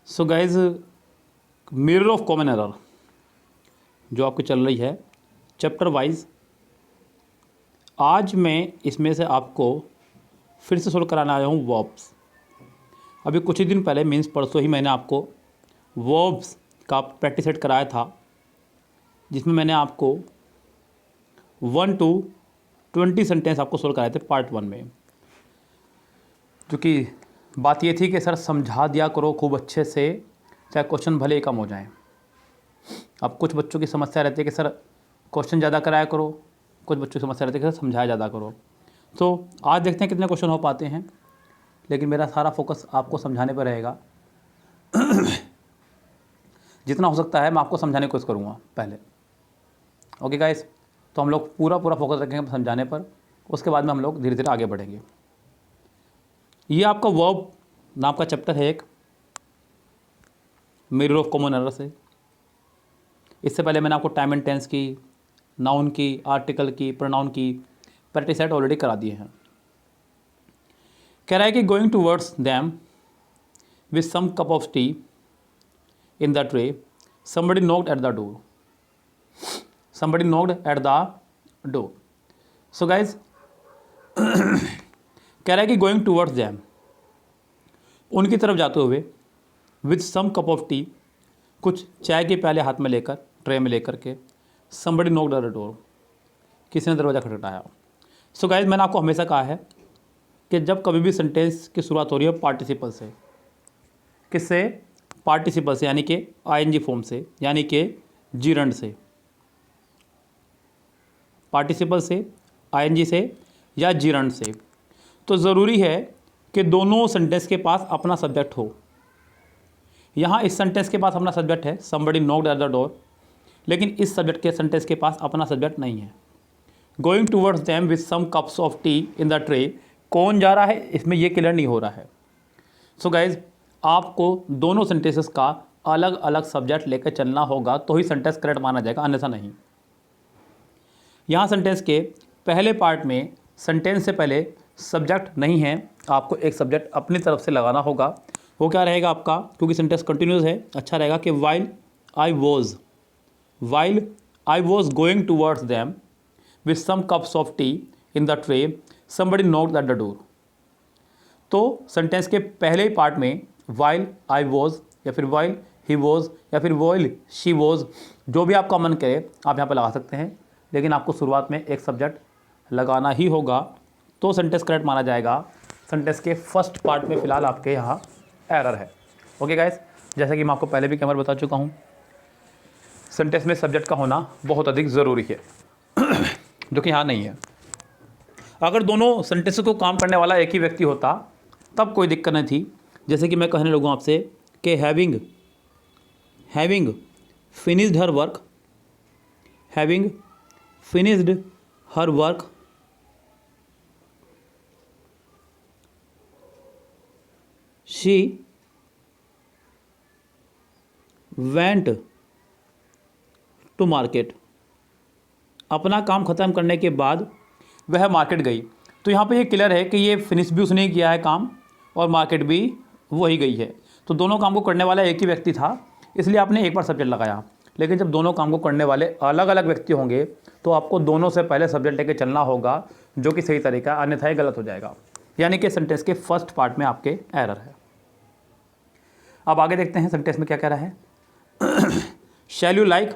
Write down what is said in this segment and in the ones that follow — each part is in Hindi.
So guys, mirror of common error जो आपकी चल रही है चैप्टर वाइज, आज मैं इसमें से आपको फिर से सोल्व कराने आया हूँ वर्ब्स। अभी कुछ ही दिन पहले मीन्स परसों ही मैंने आपको वर्ब्स का प्रैक्टिस सेट कराया था, जिसमें मैंने आपको 1 to 20 सेंटेंस आपको सोल्व कराए थे पार्ट 1 में। क्योंकि बात ये थी कि सर समझा दिया करो खूब अच्छे से, चाहे क्वेश्चन भले ही कम हो जाएं। अब कुछ बच्चों की समस्या रहती है कि सर क्वेश्चन ज़्यादा कराया करो, कुछ बच्चों की समस्या रहती है कि सर समझाया ज़्यादा करो। तो आज देखते हैं कितने क्वेश्चन हो पाते हैं, लेकिन मेरा सारा फोकस आपको समझाने पर रहेगा। जितना हो सकता है मैं आपको समझाने की कोशिश करूँगा पहले। ओके गाइस, तो हम लोग पूरा फोकस रखेंगे समझाने पर, उसके बाद में हम लोग धीरे धीरे आगे बढ़ेंगे। ये आपका वर्ब नाम का चैप्टर है एक, मिरर ऑफ कॉमन एरर से। इससे पहले मैंने आपको टाइम एंड टेंस की, नाउन की, आर्टिकल की, प्रोनाउन की प्रैक्टिस सेट ऑलरेडी करा दिए हैं। कह रहा है कि going towards them with some cup of tea in the tray, somebody knocked at the door. Somebody knocked at the door. So guys, कह रहा है कि गोइंग टूवर्ड्स दैम, उनकी तरफ जाते हुए, with some cup of tea, कुछ चाय के प्याले हाथ में लेकर, ट्रे में लेकर के, somebody knocked at the door, किसी ने दरवाज़ा खटखटाया। सो गाइज, मैंने आपको हमेशा कहा है कि जब कभी भी सेंटेंस की शुरुआत हो रही है पार्टिसिपल से, किससे? पार्टिसिपल से, यानी कि आईएनजी फॉर्म से, यानी कि जीरंड से। पार्टिसिपल से, आईएनजी से या जीरंड से, तो ज़रूरी है कि दोनों सेंटेंस के पास अपना सब्जेक्ट हो। यहाँ इस सेंटेंस के पास अपना सब्जेक्ट है, somebody knocked at the door, लेकिन इस सब्जेक्ट के सेंटेंस के पास अपना सब्जेक्ट नहीं है। Going towards them with some cups of tea in the tray, कौन जा रहा है इसमें ये क्लियर नहीं हो रहा है। सो गाइज, आपको दोनों सेंटेंसेस का अलग अलग सब्जेक्ट लेकर चलना होगा, तो ही सेंटेंस करेक्ट माना जाएगा, अन्यथा नहीं। यहाँ सेंटेंस के पहले पार्ट में सेंटेंस से पहले सब्जेक्ट नहीं है, आपको एक सब्जेक्ट अपनी तरफ से लगाना होगा। वो क्या रहेगा आपका, क्योंकि सेंटेंस कंटिन्यूस है, अच्छा रहेगा कि while I was going towards them with some cups of tea in the tray, somebody knocked at the door। तो सेंटेंस के पहले ही पार्ट में वाइल आई वॉज, या फिर वाइल ही वॉज, या फिर वाइल शी वॉज, जो भी आपका मन करे आप यहाँ पे लगा सकते हैं, लेकिन आपको शुरुआत में एक सब्जेक्ट लगाना ही होगा, तो सेंटेंस करेक्ट माना जाएगा। सेंटेंस के फर्स्ट पार्ट में फ़िलहाल आपके यहाँ एरर है। ओके गाइस, जैसा कि मैं आपको पहले भी कैमरा बता चुका हूँ, सेंटेंस में सब्जेक्ट का होना बहुत अधिक ज़रूरी है, जो कि यहाँ नहीं है। अगर दोनों सेंटेंस को काम करने वाला एक ही व्यक्ति होता तब कोई दिक्कत नहीं थी। जैसे कि मैं कहने लगूँ आपसे कि having finished her work she went to market, अपना काम ख़त्म करने के बाद वह मार्केट गई। तो यहाँ पे ये क्लियर है कि ये फिनिश भी उसने किया है काम, और मार्केट भी वही गई है। तो दोनों काम को करने वाला एक ही व्यक्ति था, इसलिए आपने एक बार सब्जेक्ट लगाया। लेकिन जब दोनों काम को करने वाले अलग अलग व्यक्ति होंगे, तो आपको दोनों से पहले सब्जेक्ट लेके चलना होगा, जो कि सही तरीका, अन्यथा गलत हो जाएगा। यानी कि सेंटेंस के फर्स्ट पार्ट में आपके एरर है। अब आगे देखते हैं सेंटेंस में क्या कह रहा है। Shall you like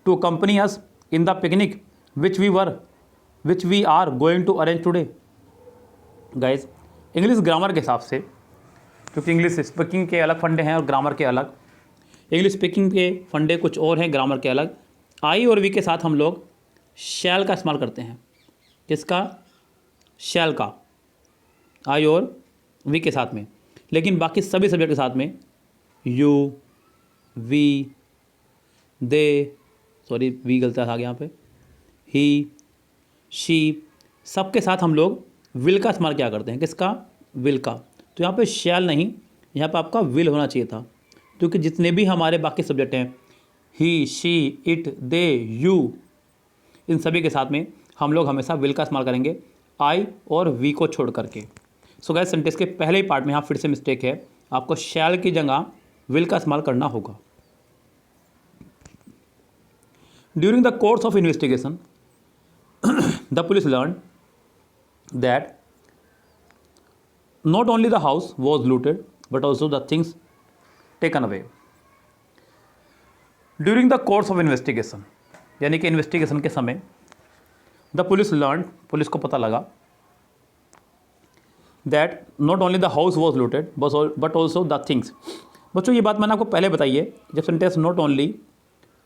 to accompany us in the picnic which we are going to arrange today. Guys, English grammar के हिसाब से, क्योंकि इंग्लिश स्पीकिंग के अलग फंडे हैं और ग्रामर के अलग, इंग्लिश स्पीकिंग के फंडे कुछ और हैं, ग्रामर के अलग। आई और वी के साथ हम लोग शैल का इस्तेमाल करते हैं। किसका? शैल का, आई और वी के साथ में। लेकिन बाकी सभी सब्जेक्ट के साथ में you, we, they, sorry we गलत आ गया यहाँ पे, ही, शी, सबके साथ हम लोग विल का इस्तेमाल क्या करते हैं। किसका? विल का। तो यहाँ पे शैल नहीं, यहाँ पे आपका विल होना चाहिए था, क्योंकि जितने भी हमारे बाकी सब्जेक्ट हैं, ही, शी, इट, दे, यू, इन सभी के साथ में हम लोग हमेशा विल का इस्तेमाल करेंगे, आई और वी को छोड़ करके। सो गाइस, सेंटेंस के पहले ही पार्ट में यहाँ फिर से मिस्टेक है, आपको शैल की जगह विल का इस्तेमाल करना होगा। During the course of investigation the police learn that not only the house was looted but also the things taken away. During the course of investigation यानी कि इन्वेस्टिगेशन के समय द पुलिस लर्न, पुलिस को पता लगा that not only the house was looted but also the things. बच्चों ये बात मैंने आपको पहले बताई है, जब sentence not only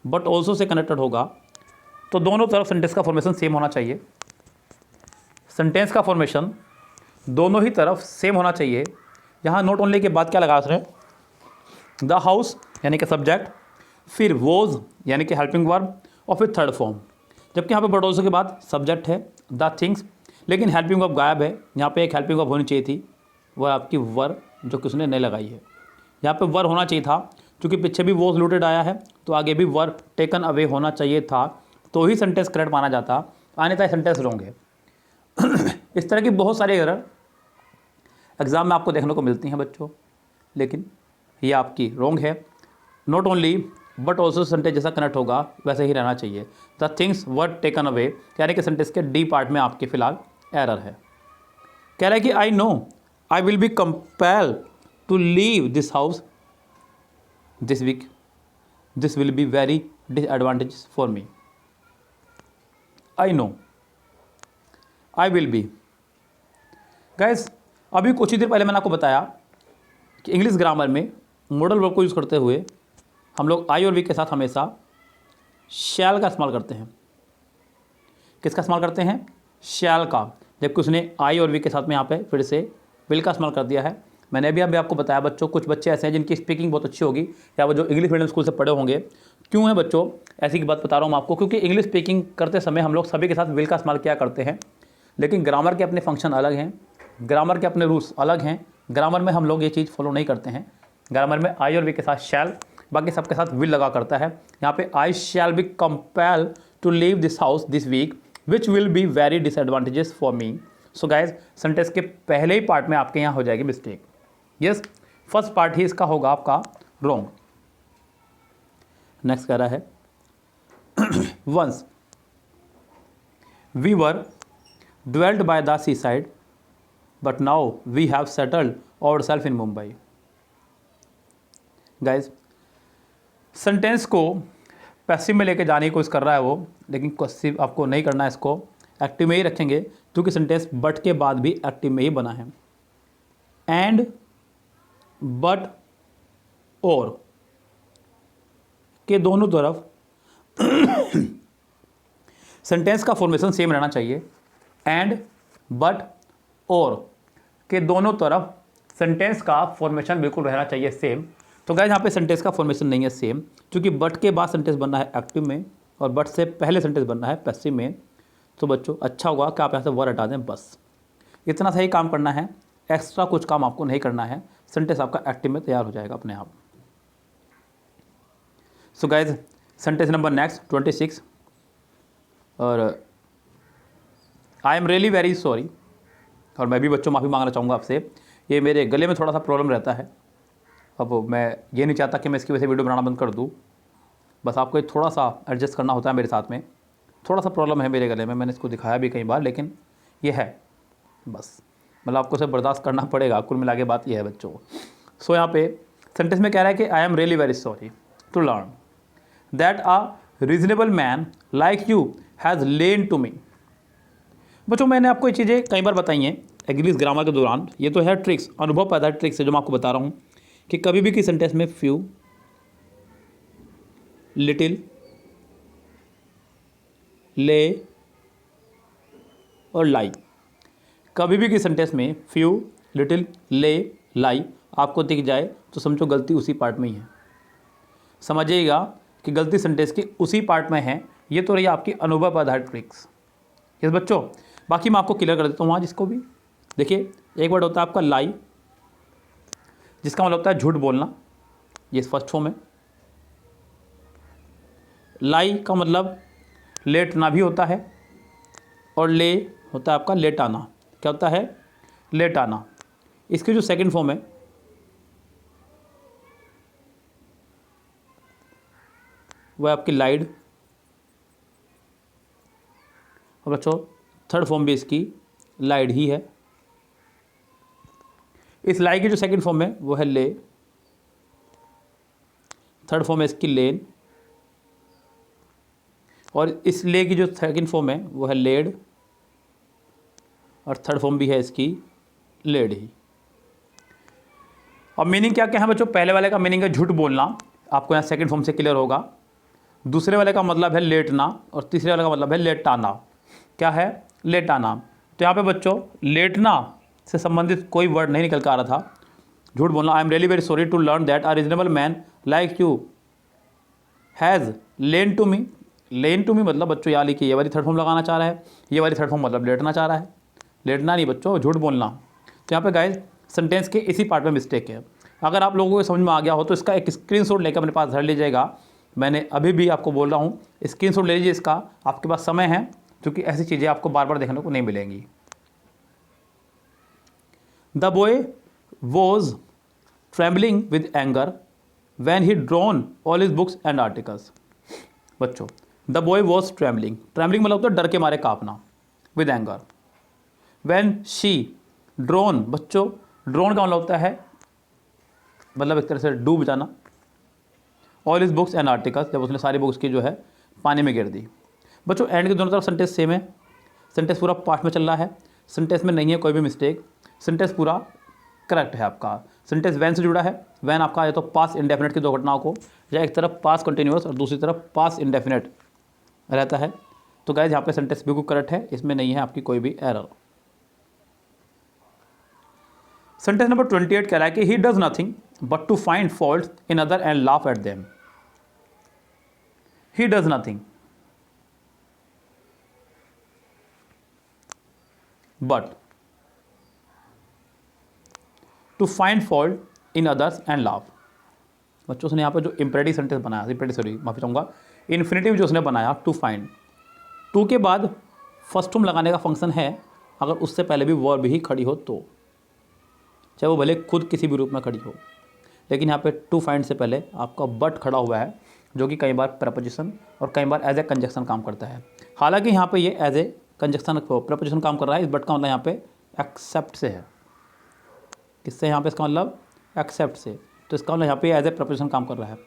but also say connected होगा तो दोनों तरफ सेंटेंस का फॉर्मेशन सेम होना चाहिए। सेंटेंस का फॉर्मेशन दोनों ही तरफ सेम होना चाहिए। यहाँ नॉट ओनली के बाद क्या लगा उसने, द हाउस यानी कि सब्जेक्ट, फिर वॉज यानी कि हेल्पिंग वर्ब और फिर थर्ड फॉर्म। जबकि यहाँ पे बट ऑल्सो के बाद सब्जेक्ट है द थिंग्स, लेकिन हेल्पिंग वर्ब गायब है। यहाँ पे एक हेल्पिंग वर्ब होनी चाहिए थी, वह आपकी वर जो कि उसने नहीं लगाई है। यहाँ पे वर होना चाहिए था, क्योंकि पीछे भी वॉज लूटेड आया है तो आगे भी वर टेकन अवे होना चाहिए था, तो ही सेंटेंस करेक्ट माना जाता, अन्यथा सेंटेंस रॉन्ग है। इस तरह की बहुत सारी एरर एग्जाम में आपको देखने को मिलती हैं बच्चों, लेकिन ये आपकी रॉन्ग है। Not only but also sentence जैसा कनेक्ट होगा वैसे ही रहना चाहिए। The things were taken away यानी कि सेंटेंस के डी पार्ट में आपके फिलहाल एरर है। कह रहा है कि I know I will be compel to leave this house this week, this will be very disadvantage for me. I know, I will be. Guys अभी कुछ ही देर पहले मैंने आपको बताया कि इंग्लिश ग्रामर में मॉडल वर्ब को यूज़ करते हुए हम लोग आई और वी के साथ हमेशा शैल का इस्तेमाल करते हैं। किसका इस्तेमाल करते हैं? शैल का। जबकि उसने आई और वी के साथ में यहाँ पे फिर से विल का इस्तेमाल कर दिया है। मैंने अभी आपको बताया बच्चों, कुछ बच्चे ऐसे हैं जिनकी स्पीकिंग बहुत अच्छी होगी या वो जो इंग्लिश मीडियम स्कूल से पढ़े होंगे। क्यों है बच्चों ऐसी की बात बता रहा हूँ मैं आपको, क्योंकि इंग्लिश स्पीकिंग करते समय हम लोग सभी के साथ विल का इस्तेमाल किया करते हैं, लेकिन ग्रामर के अपने फंक्शन अलग हैं, ग्रामर के अपने रूल्स अलग हैं। ग्रामर में हम लोग ये चीज़ फॉलो नहीं करते हैं। ग्रामर में आई और वी के साथ शैल, बाकी सबके साथ विल लगा करता है। यहाँ पे I shall be compel to leave this house this week which will be very disadvantages for me. So guys sentence के पहले ही पार्ट में आपके यहाँ हो जाएगी मिस्टेक। यस, फर्स्ट पार्ट ही इसका होगा आपका रॉन्ग। नेक्स्ट कह रहा है once we were dwelt by the seaside but now we have settled ourselves in Mumbai। Guys sentence को पैसिव में लेके जाने की कोशिश कर रहा है वो, लेकिन पैसिव आपको नहीं करना है, इसको एक्टिव में ही रखेंगे, क्योंकि सेंटेंस बट के बाद भी एक्टिव में ही बना है। एंड, बट, और के दोनों तरफ सेंटेंस का फॉर्मेशन सेम रहना चाहिए। एंड, बट, और के दोनों तरफ सेंटेंस का फॉर्मेशन बिल्कुल रहना चाहिए सेम। तो गाइस यहाँ पे सेंटेंस का फॉर्मेशन नहीं है सेम, क्योंकि बट के बाद सेंटेंस बनना है एक्टिव में और बट से पहले सेंटेंस बनना है पैसिव में। तो बच्चों अच्छा होगा कि आप यहाँ से वर हटा दें, बस इतना सही काम करना है, एक्स्ट्रा कुछ काम आपको नहीं करना है। सेंटेंस आपका एक्टिव में तैयार हो जाएगा अपने आप। सो गाइज सेंटेंस नंबर नेक्स्ट 26, और आई एम रियली वेरी सॉरी, और मैं भी बच्चों माफ़ी मांगना चाहूँगा आपसे, ये मेरे गले में थोड़ा सा प्रॉब्लम रहता है। अब मैं ये नहीं चाहता कि मैं इसकी वजह से वीडियो बनाना बंद कर दूँ, बस आपको थोड़ा सा एडजस्ट करना होता है मेरे साथ में। थोड़ा सा प्रॉब्लम है मेरे गले में, मैंने इसको दिखाया भी कई बार, लेकिन ये है बस, मतलब आपको उसे बर्दाश्त करना पड़ेगा। कुल मिला के बात ये है बच्चों। सो यहाँ पे सेंटेंस में कह रहा है कि I am really very sorry to learn that a reasonable man like you has lain to me. बच्चों मैंने आपको ये चीज़ें कई बार बताई हैं इंग्लिश ग्रामर के दौरान। ये तो है ट्रिक्स, अनुभव पैदा ट्रिक्स है जो मैं आपको बता रहा हूँ कि कभी भी किसी सेंटेंस में फ्यू, लिटिल, ले और लाई, कभी भी किसी सेंटेंस में फ्यू, लिटिल, ले, लाई आपको दिख जाए तो समझो गलती उसी पार्ट में ही है। समझिएगा कि गलती सेंटेंस की उसी पार्ट में है। ये तो रही आपकी अनुभव आधारित ट्रिक्स। यस बच्चों, बाकी मैं आपको क्लियर कर देता हूँ वहाँ जिसको भी। देखिए एक वर्ड होता है आपका लाई, जिसका मतलब होता है झूठ बोलना, ये फर्स्ट फॉर्म है। लाई का मतलब लेटना भी होता है, और ले होता है आपका लेट आना। क्या होता है? लेट आना। इसकी जो सेकंड फॉर्म है वो है आपकी लाइड। और बच्चों थर्ड फॉर्म भी इसकी लाइड ही है। इस लाई की जो सेकंड फॉर्म है वो है ले। थर्ड फॉर्म है इसकी लेन। और इस ले की जो सेकंड फॉर्म है वो है लेड। और थर्ड फॉर्म भी है इसकी लेड ही। अब मीनिंग क्या क्या है बच्चों? पहले वाले का मीनिंग है झूठ बोलना, आपको यहाँ सेकंड फॉर्म से क्लियर होगा। दूसरे वाले का मतलब है लेटना और तीसरे वाले का मतलब है लेटाना। क्या है? लेटाना। तो यहाँ पे बच्चों लेटना से संबंधित कोई वर्ड नहीं निकल कर आ रहा था। झूठ बोलना। I am really very sorry to learn that a reasonable man like you has lain to me. Lain to me मतलब बच्चों यहाँ लिखिए, ये वाली थर्ड फॉर्म लगाना चाह रहा है, ये वाली थर्ड फॉर्म मतलब लेटना चाह रहा है। लेटना नहीं बच्चों, झूठ बोलना। तो यहाँ पे गाइस सेंटेंस के इसी पार्ट में मिस्टेक है। अगर आप लोगों को समझ में आ गया हो तो इसका एक स्क्रीनशॉट लेकर अपने पास धर लीजिएगा। मैंने अभी भी आपको बोल रहा हूँ, स्क्रीनशॉट ले लीजिए इसका, आपके पास समय है, क्योंकि ऐसी चीज़ें आपको बार बार देखने को नहीं मिलेंगी। The boy was trembling with anger when he drawn all his books and articles. बच्चों the boy was trembling, trembling मतलब तो डर के मारे कांपना, with anger. When she drone, बच्चों ड्रोन का मतलब होता है मतलब एक तरह से डूब जाना। All his books and articles, जब उसने सारी बुक्स की जो है पानी में गिर दी। बच्चों एंड के दोनों तरफ सेंटेंस सेम है, सेंटेंस पूरा पास्ट में चल रहा है, सेंटेंस में नहीं है कोई भी मिस्टेक, सेंटेंस पूरा करेक्ट है आपका। सेंटेंस वैन से जुड़ा है, वैन आपका या तो पास इंडेफिनेट की दो घटनाओं को, या एक तरफ पास कंटिन्यूअस और दूसरी तरफ पास इंडेफिनेट रहता है। तो गाइस यहाँ पे सेंटेंस बिल्कुल करेक्ट है, इसमें नहीं है आपकी कोई भी एरर। सेंटेंस नंबर 28 कह रहा है कि he does nothing but to find fault in other and laugh at them. He does nothing but to find fault in others and laugh. बच्चों उसने यहाँ पे जो इम्परेटिव सेंटेंस बनाया, इम्परेटिव सॉरी माफी चाहूँगा, इन्फिनेटिव जो उसने बनाया टू फाइंड, टू के बाद फर्स्ट फॉर्म लगाने का फंक्शन है अगर उससे पहले भी वर्ब ही खड़ी हो तो, चाहे वो भले खुद किसी भी रूप में खड़ी हो। लेकिन यहाँ पे टू फाइंड से पहले आपका बट खड़ा हुआ है, जो कि कई बार प्रपोजिशन और कई बार एज ए कंजक्शन काम करता है। हालांकि यहाँ पे ये एज ए कंजक्शन प्रपोजिशन काम कर रहा है, इस बट का मतलब यहाँ पे एक्सेप्ट से है। किससे? यहाँ पे इसका मतलब एक्सेप्ट से, तो इसका मतलब यहाँ पे एज ए प्रपोजिशन काम कर रहा है।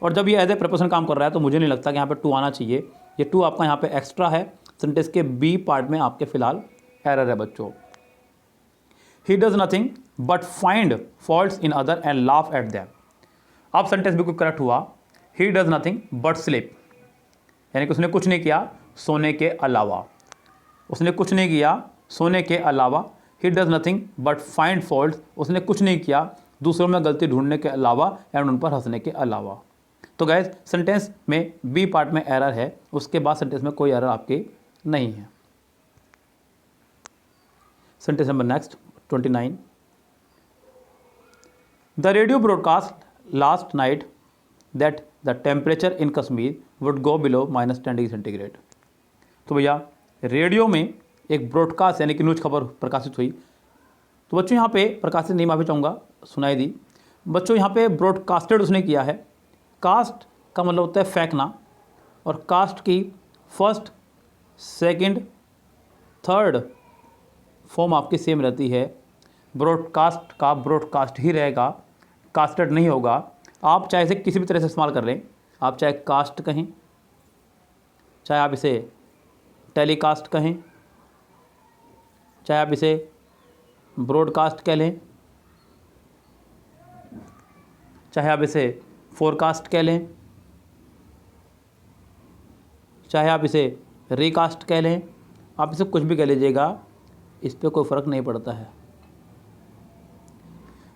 और जब ये एज ए प्रपोजिशन काम कर रहा है तो मुझे नहीं लगता कि यहाँ पे टू आना चाहिए। ये टू आपका यहाँ पे एक्स्ट्रा है, सेंटेंस के बी पार्ट में आपके फिलहाल एरर है बच्चों। ही does nothing but find faults in other and laugh at them. अब सेंटेंस बिल्कुल करेक्ट हुआ। ही डज नथिंग बट स्लीप, यानी कि उसने कुछ नहीं किया सोने के अलावा, उसने कुछ नहीं किया सोने के अलावा। ही does nothing but find fault, उसने कुछ नहीं किया दूसरों में गलती ढूंढने के अलावा एंड उन पर हंसने के अलावा। तो गैस सेंटेंस में बी पार्ट में एरर है, उसके बाद सेंटेंस में कोई एरर आपकी नहीं है। Sentence number next 29। The radio broadcast last night that the temperature in Kashmir would go below -10 degree centigrade. तो भैया रेडियो में एक ब्रॉडकास्ट यानी कि न्यूज खबर प्रकाशित हुई। तो बच्चों यहाँ पे प्रकाशित नहीं, माफी चाहूँगा, सुनाई दी। बच्चों यहाँ पे ब्रॉडकास्टेड उसने किया है। कास्ट का मतलब होता है फेंकना, और कास्ट की फर्स्ट सेकंड थर्ड फॉर्म आपकी सेम रहती है। ब्रॉडकास्ट का ब्रॉडकास्ट ही रहेगा, कास्टेड नहीं होगा। आप चाहे इसे किसी भी तरह से इस्तेमाल कर लें, आप चाहे कास्ट कहें, चाहे आप इसे टेलीकास्ट कहें, चाहे आप इसे ब्रॉडकास्ट कह लें, चाहे आप इसे फोरकास्ट कह लें, चाहे आप इसे रिकास्ट कह लें, आप इसे कुछ भी कह लीजिएगा, इस पर कोई फ़र्क नहीं पड़ता है।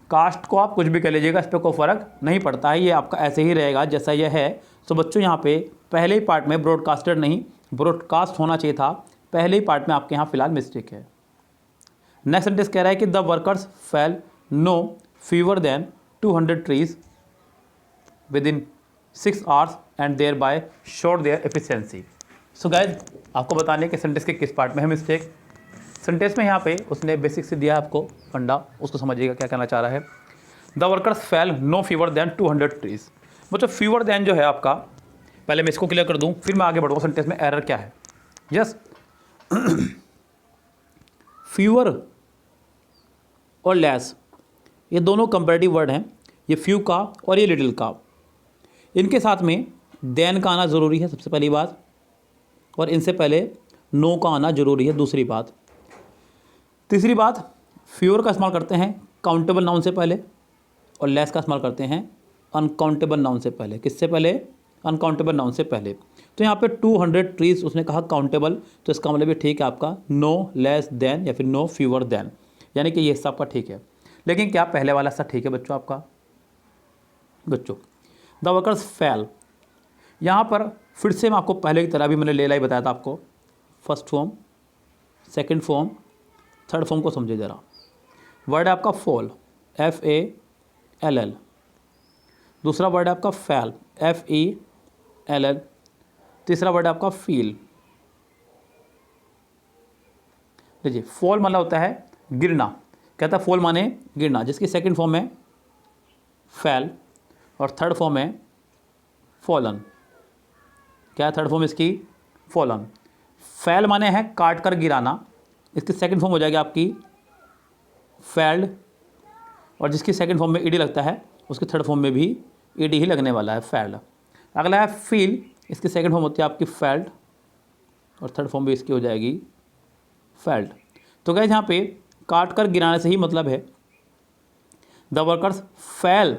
कास्ट को आप कुछ भी कह लीजिएगा, इस पर कोई फ़र्क नहीं पड़ता है, ये आपका ऐसे ही रहेगा जैसा यह है। तो बच्चों यहाँ पे पहले ही पार्ट में ब्रॉडकास्टेड नहीं ब्रॉडकास्ट होना चाहिए था, पहले ही पार्ट में आपके यहाँ फिलहाल मिस्टेक है। नेक्स्ट सेंटेंस कह रहा है कि the workers fell no fewer than 200 trees within 6 hours and thereby showed their efficiency. So guys आपको बताने कि सेंटेंस के किस पार्ट में है मिस्टेक। सेंटेंस में यहाँ पे उसने बेसिक से दिया है आपको फंडा, उसको समझिएगा क्या कहना चाह रहा है। The workers fell no fewer than 200 trees. मतलब फीवर देन जो है आपका, पहले मैं इसको क्लियर कर दूं, फिर मैं आगे बढ़ूँगा सेंटेंस में एरर क्या है। यस, फ्यूअर और लेस, ये दोनों कंपैरेटिव वर्ड हैं, ये फ्यू का और ये लिटिल का। इनके साथ में देन का आना ज़रूरी है सबसे पहली बात, और इनसे पहले नो का आना ज़रूरी है दूसरी बात। तीसरी बात, फ्यूअर का इस्तेमाल करते हैं काउंटेबल नाउन से पहले, और लेस का इस्तेमाल करते हैं अनकाउंटेबल नाउन से पहले। किससे पहले? अनकाउंटेबल नाउन से पहले। तो यहाँ पे 200 ट्रीज उसने कहा काउंटेबल, तो इसका मतलब ये ठीक है आपका नो लेस देन या फिर नो फ्यूअर देन, यानी कि ये हिस्सा आपका ठीक है। लेकिन क्या पहले वाला हिस्सा ठीक है बच्चों आपका? बच्चों द वर्कर्स फेल, यहाँ पर फिर से मैं आपको पहले की तरह भी मैंने ले लाई बताया था आपको, first form, second form, third form को समझे ज़रा। वर्ड है आपका फॉल, FALL। दूसरा वर्ड है आपका फैल, FELL। तीसरा वर्ड है आपका फील। लीजिए, फॉल मतलब होता है गिरना, कहता है फॉल माने गिरना, जिसकी सेकंड फॉर्म है फैल और थर्ड फॉर्म है फॉलन। क्या है थर्ड फॉर्म इसकी? फॉलन। फैल माने है काट कर गिराना, इसकी सेकंड फॉर्म हो जाएगी आपकी फैल्ड, और जिसकी सेकंड फॉर्म में ईडी लगता है उसके थर्ड फॉर्म में भी ईडी ही लगने वाला है, फैल्ड। अगला है फील, इसकी सेकंड फॉर्म होती है आपकी फैल्ड, और थर्ड फॉर्म भी इसकी हो जाएगी फैल्ड। तो गाइस यहाँ पे काट कर गिराने से ही मतलब है the workers fell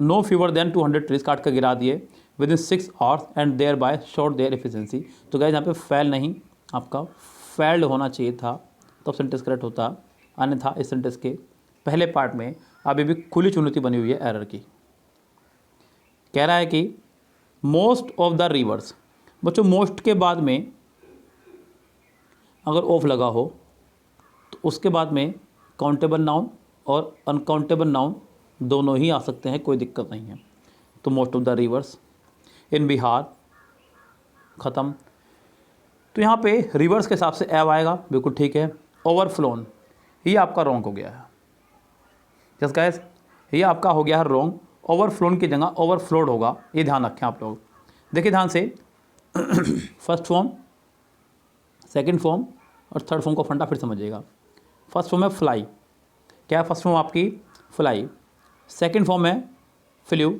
no fewer than 200 trees, काट कर गिरा दिए within 6 hours and thereby short their efficiency. तो गाइस यहाँ पे फैल नहीं, आपका फैल्ड होना चाहिए था, तब सेंटेंस करेक्ट होता, अन्यथा इस सेंटेंस के पहले पार्ट में अभी भी खुली चुनौती बनी हुई है एरर की। कह रहा है कि मोस्ट ऑफ द रिवर्स, बच्चों मोस्ट के बाद में अगर ऑफ लगा हो तो उसके बाद में काउंटेबल नाउन और अनकाउंटेबल नाउन दोनों ही आ सकते हैं, कोई दिक्कत नहीं है। तो मोस्ट ऑफ द रिवर्स इन बिहार, ख़त्म। तो यहाँ पे रिवर्स के हिसाब से एव आएगा, बिल्कुल ठीक है। ओवरफ्लोन, ये आपका रॉन्ग हो गया है। जस्ट गाइस, ये आपका हो गया है रॉन्ग, ओवरफ्लोन की जगह ओवरफ्लोड होगा, ये ध्यान रखें आप लोग। देखिए ध्यान से, फर्स्ट फॉर्म, सेकंड फॉर्म और थर्ड फॉर्म को फंडा फिर समझिएगा। फर्स्ट फॉर्म है फ्लाई, क्या है फर्स्ट फॉर्म आपकी? फ्लाई। सेकंड फॉर्म है फ्लू,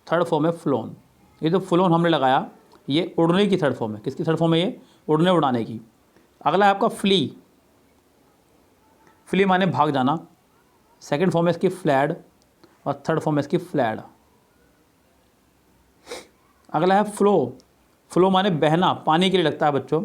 थर्ड फॉर्म है फ्लोन। ये जो फ्लोन हमने लगाया ये उड़ने की थर्ड फॉर्म है। किसकी थर्ड फॉर्म है ये? उड़ने उड़ाने की। अगला है आपका फ्ली, फ्ली माने भाग जाना, सेकंड फॉर्म है इसकी फ्लैड और थर्ड फॉर्म है इसकी फ्लैड। अगला है फ्लो, फ्लो माने बहना, पानी के लिए लगता है बच्चों,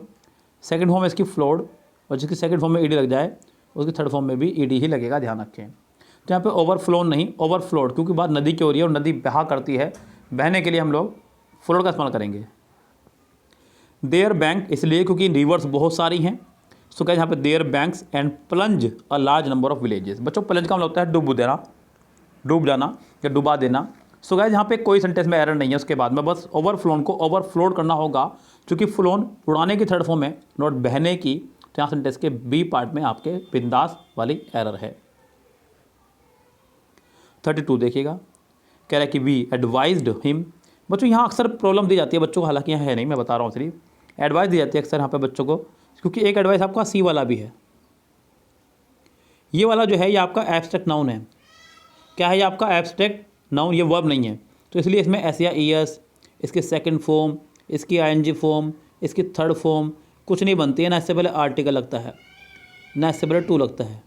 सेकंड फॉर्म है इसकी फ्लोड, और जिसकी सेकंड फॉर्म में ईडी लग जाए उसकी थर्ड फॉर्म में भी ईडी ही लगेगा, ध्यान रखें। तो यहाँ पे ओवरफ्लोन नहीं ओवरफ्लोड, क्योंकि बात नदी की हो रही है और नदी बहा करती है, बहने के लिए हम लोग फ्लोड का इस्तेमाल करेंगे। देयर बैंक इसलिए क्योंकि रिवर्स बहुत सारी हैं, सो क्या यहाँ पे their banks and plunge a large number of villages. बच्चों प्लंज का मतलब होता है डूब देना, डूब जाना या डुबा देना। सो गाइस यहाँ पे कोई सेंटेंस में एरर नहीं है, उसके बाद में बस ओवरफ्लोन को ओवरफ्लोड करना होगा, क्योंकि फ्लोन उड़ाने की थर्ड फॉर्म है, नॉट बहने की। तो यहाँ सेंटेंस के बी पार्ट में आपके बिंदास वाली एरर है। 32 देखिएगा, कह रहा है कि वी एडवाइज्ड हिम। बच्चों यहाँ अक्सर प्रॉब्लम दी जाती है बच्चों को, हालांकि यहाँ है नहीं, मैं बता रहा हूँ, सिर्फ एडवाइस दी जाती है अक्सर यहाँ पे बच्चों को, क्योंकि एक एडवाइस आपका सी वाला भी है। ये वाला जो है ये आपका एब्स्ट्रैक्ट नाउन है। क्या है ये आपका एब्स्ट्रैक्ट नाउन, ये वर्ब नहीं है, तो इसलिए इसमें एस या ईएस, इसकी सेकंड फॉर्म, इसकी आईएनजी फॉर्म, इसकी थर्ड फॉर्म कुछ नहीं बनती है, ना इससे पहले आर्टिकल लगता है ना इससे पहले टू लगता है,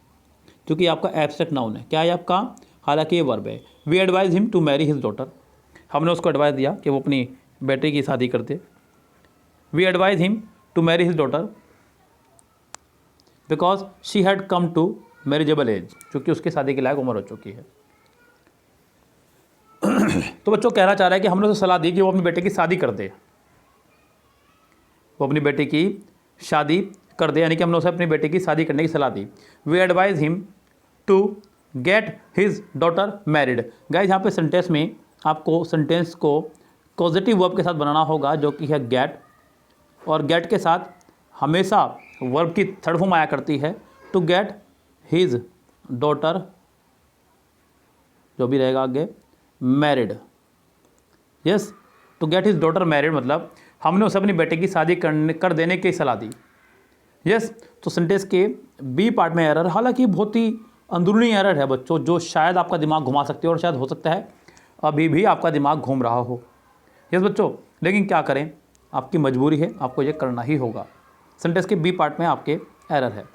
क्योंकि आपका एब्स्ट्रैक्ट नाउन है। क्या है आपका? हालांकि ये वर्ब है। We advise him to marry his daughter, हमने उसको एडवाइस दिया कि वो अपनी बेटे की शादी कर दे। We advise him to marry his daughter because she had come to marriageable age, क्योंकि उसकी शादी के लायक उम्र हो चुकी है। तो बच्चों कहना चाह रहा है कि हमने उसे सलाह दी कि वो अपनी बेटे की शादी कर दे, वो अपनी बेटे की शादी कर दे, यानी कि हमने उसे अपनी बेटे की शादी करने की सलाह दी। We advise him to get his daughter married. Guys यहाँ पे सेंटेंस में आपको सेंटेंस को पॉजिटिव वर्ब के साथ बनाना होगा, जो कि है गेट, और गेट के साथ हमेशा वर्ब की थर्ड फॉर्म आया करती है, टू गेट हिज डॉटर, जो भी रहेगा आगे, married. Yes, to get his daughter married मतलब हमने उसे अपनी बेटे की शादी कर देने की सलाह दी। यस, तो सेंटेंस के बी पार्ट में एरर, हालांकि बहुत ही अंदरूनी एरर है बच्चों, जो शायद आपका दिमाग घुमा सकती है और शायद हो सकता है अभी भी आपका दिमाग घूम रहा हो। यस बच्चों, लेकिन क्या करें, आपकी मजबूरी है, आपको ये करना ही होगा। सेंटेंस के बी पार्ट में आपके एरर है।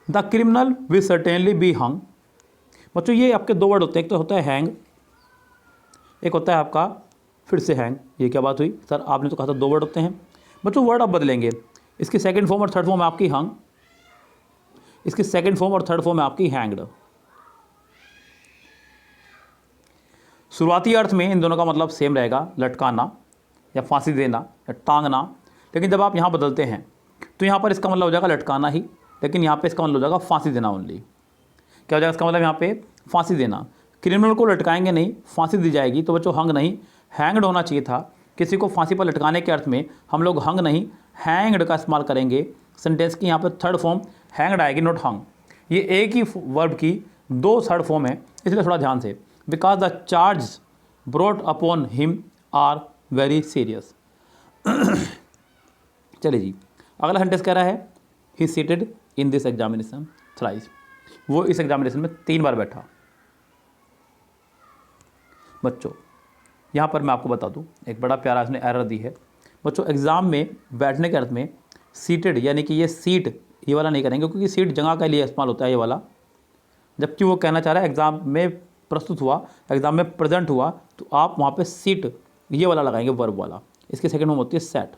The criminal will certainly be hung. बच्चों ये आपके दो वर्ड होते हैं, एक तो होता है हैंग, एक होता है आपका फिर से हैंग। ये क्या बात हुई सर, आपने तो कहा था दो वर्ड होते हैं। बच्चों वर्ड आप बदलेंगे, इसकी सेकंड फॉर्म और थर्ड फॉर्म है आपकी हंग, इसकी सेकंड फॉर्म और थर्ड फॉर्म है आपकी हैंग्ड। शुरुआती अर्थ में इन दोनों का मतलब सेम रहेगा, लटकाना या फांसी देना या टांगना, लेकिन जब आप यहाँ बदलते हैं तो यहाँ पर इसका मतलब हो जाएगा लटकाना ही, लेकिन यहाँ पे इसका मतलब हो जाएगा फांसी देना ओनली। क्या हो जाएगा इसका मतलब यहाँ पे फांसी देना। क्रिमिनल को लटकाएंगे नहीं, फांसी दी जाएगी, तो बच्चों हंग नहीं हैंग्ड होना चाहिए था। किसी को फांसी पर लटकाने के अर्थ में हम लोग हंग नहीं हैंग्ड का इस्तेमाल करेंगे। सेंटेंस की यहाँ पर थर्ड फॉर्म हैंग्ड आएगी, नॉट हंग। ये एक ही वर्ब की दो थर्ड फॉर्म है, इसलिए थोड़ा ध्यान से। Because the charge brought upon him are very serious. चलिए जी, अगला सेंटेंस कह रहा है he seated in this examination thrice. वो इस एग्जामिनेशन में 3 बार बैठा। बच्चों यहाँ पर मैं आपको बता दूँ, एक बड़ा प्यारा इसने एरर दी है। बच्चों एग्ज़ाम में बैठने के अर्थ में सीटेड यानी कि ये सीट ये वाला नहीं करेंगे, क्योंकि सीट जगह के लिए इस्तेमाल होता है ये वाला, जबकि वो कहना चाह रहा है एग्ज़ाम में प्रस्तुत हुआ, एग्ज़ाम में प्रेजेंट हुआ, तो आप वहाँ पे सीट ये वाला लगाएंगे वर्ब वाला। इसकी सेकंड फॉर्म होती है सेट।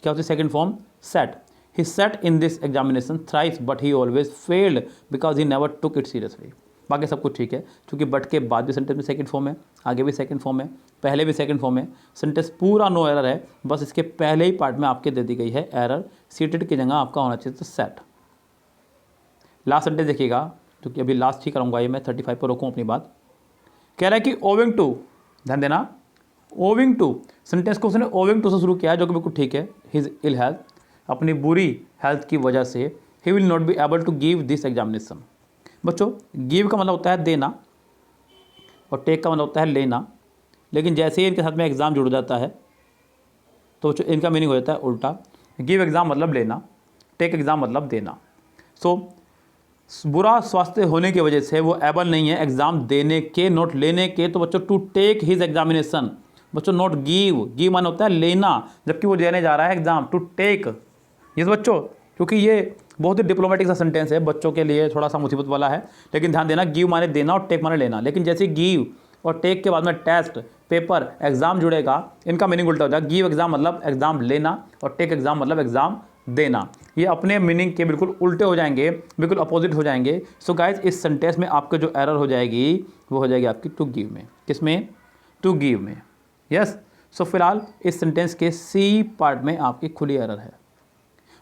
क्या होती है second form? Set. He set in this examination thrice but he always failed because he never took it seriously. बाकी सब कुछ ठीक है, क्योंकि बट के बाद भी सेंटेंस में सेकंड फॉर्म है, आगे भी सेकंड फॉर्म है, पहले भी सेकंड फॉर्म है। सेंटेंस पूरा नो एरर है, बस इसके पहले ही पार्ट में आपके दे दी गई है एरर। सीटेड की जगह आपका होना चाहिए था सेट। लास्ट सेंटेंस देखिएगा, क्योंकि अभी लास्ट ही कराऊंगा ये, मैं 35 पर रोकूँ अपनी बात। कह रहा है कि ओविंग टू, ध्यान देना, ओविंग टू, सेंटेंस को उसने ओविंग टू से शुरू किया है, जो कि बिल्कुल ठीक है। हिज इल हेल्थ, अपनी बुरी हेल्थ की वजह से, he will not be able to give this examination. बच्चों गिव का मतलब होता है देना और टेक का मतलब होता है लेना, लेकिन जैसे ही इनके साथ में एग्ज़ाम जुड़ जाता है तो इनका मीनिंग हो जाता है उल्टा। गिव एग्ज़ाम मतलब लेना, टेक एग्ज़ाम मतलब देना। सो बुरा स्वास्थ्य होने की वजह से वो एबल नहीं है एग्ज़ाम देने के, नोट लेने के। तो बच्चों टू टेक हिज एग्जामिनेशन, बच्चों नोट गिव, गिव माने होता है लेना, जबकि वो देने जा रहा है एग्ज़ाम। टू टेक, ये बच्चों क्योंकि ये बहुत ही डिप्लोमेटिक सा सेंटेंस है, बच्चों के लिए थोड़ा सा मुसीबत वाला है, लेकिन ध्यान देना गिव माने देना और टेक माने लेना। लेकिन जैसे गिव और टेक के बाद में टेस्ट, पेपर, एग्ज़ाम जुड़ेगा, इनका मीनिंग उल्टा हो जाएगा। गिव एग्ज़ाम मतलब एग्ज़ाम लेना और टेक एग्ज़ाम मतलब एग्ज़ाम देना। ये अपने मीनिंग के बिल्कुल उल्टे हो जाएंगे, बिल्कुल अपोजिट हो जाएंगे। सो गाइज इस सेंटेंस में आपके जो एरर हो जाएगी वो हो जाएगी आपकी टू गिव में। किस में? टू गिव में। यस, सो फिलहाल इस सेंटेंस के सी पार्ट में आपकी खुली एरर है।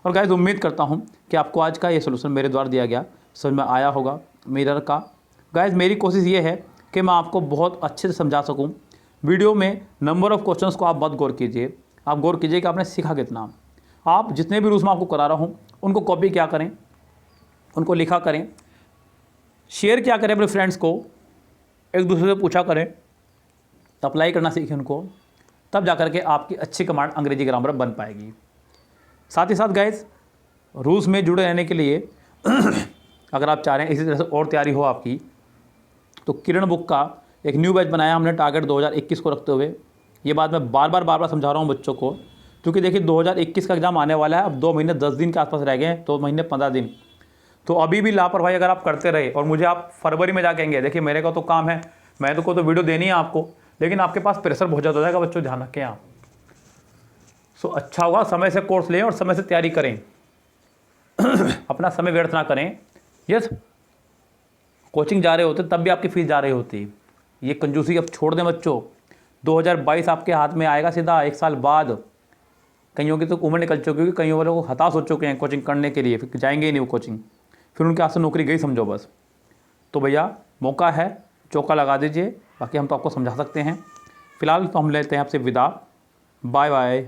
और गाइज उम्मीद करता हूँ कि आपको आज का ये सोल्यूशन मेरे द्वारा दिया गया समझ में आया होगा मिरर का। गाइज मेरी कोशिश ये है कि मैं आपको बहुत अच्छे से समझा सकूँ। वीडियो में नंबर ऑफ़ क्वेश्चंस को आप मत गौर कीजिए, आप गौर कीजिए कि आपने सीखा कितना। आप जितने भी रूल्स मैं आपको करा रहा हूँ उनको कॉपी क्या करें, उनको लिखा करें, शेयर क्या करें अपने फ्रेंड्स को, एक दूसरे से पूछा करें, अप्लाई करना सीखें उनको, तब जा कर के आपकी अच्छी कमांड अंग्रेजी ग्रामर बन पाएगी। साथ ही साथ गाइज रूल्स में जुड़े रहने के लिए अगर आप चाह रहे हैं इसी तरह से और तैयारी हो आपकी, तो किरण बुक का एक न्यू बैच बनाया हमने टारगेट 2021 को रखते हुए। ये बात मैं बार बार समझा रहा हूँ बच्चों को, क्योंकि देखिए 2021 का एग्ज़ाम आने वाला है, अब 2 महीने 10 दिन के आसपास रह गए हैं, 2 महीने 15 दिन। तो अभी भी लापरवाही अगर आप करते रहे और मुझे आप फरवरी में जा कहेंगे देखिए मेरे का तो काम है, मैं तो वीडियो देनी है आपको, लेकिन आपके पास प्रेशर बहुत ज़्यादा हो जाएगा बच्चों, ध्यान रखें आप। सो अच्छा होगा समय से कोर्स लें और समय से तैयारी करें अपना समय व्यर्थ ना करें। यस, कोचिंग जा रहे होते तब भी आपकी फीस जा रही होती, ये कंजूसी अब छोड़ दें बच्चों। 2022 आपके हाथ में आएगा सीधा 1 साल बाद। कईयों की तो उम्र निकल चुकी है, कईयों वालों को हताश हो चुके हैं कोचिंग करने के लिए, फिर जाएंगे ही नहीं वो कोचिंग, फिर उनके हाथ से नौकरी गई समझो बस। तो भैया मौका है, चौका लगा दीजिए, बाकी हम तो आपको समझा सकते हैं। फिलहाल तो हम लेते हैं आपसे विदा, बाय बाय।